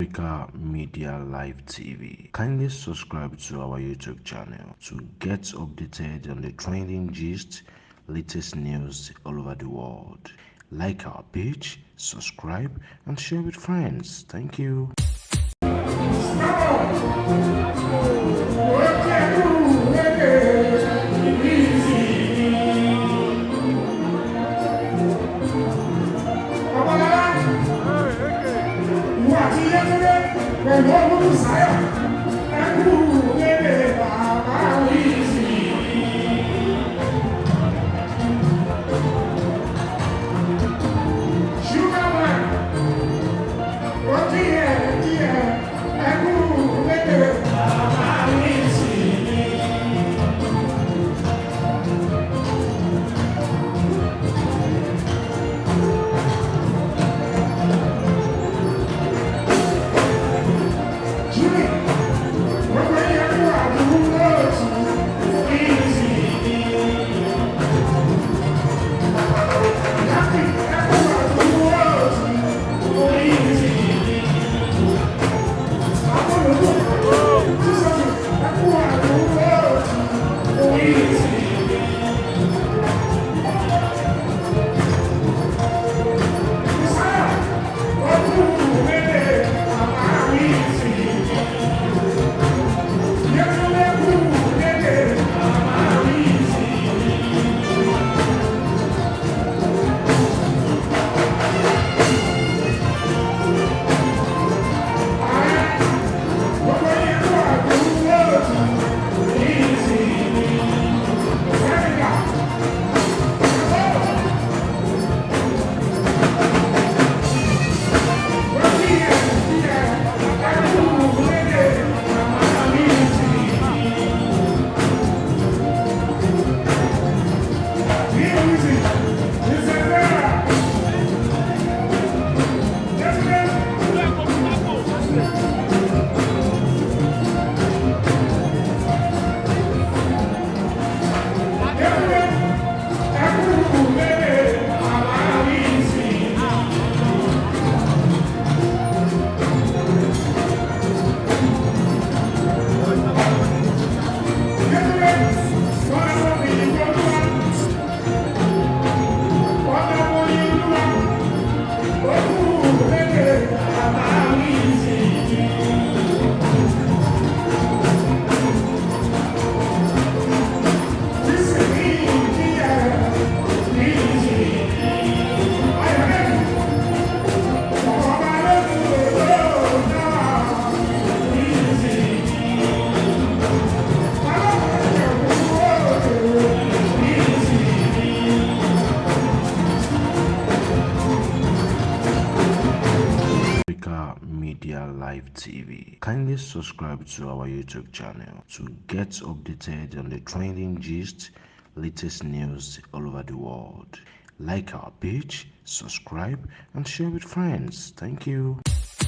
Africa Media Live TV. Kindly subscribe to our YouTube channel to get updated on the trending gist, latest news all over the world. Like our page, subscribe, and share with friends. Thank you. Africa Media Live TV. Kindly subscribe to our YouTube channel to get updated on the trending gist, latest news all over the world. Like our page, subscribe, and share with friends. Thank you.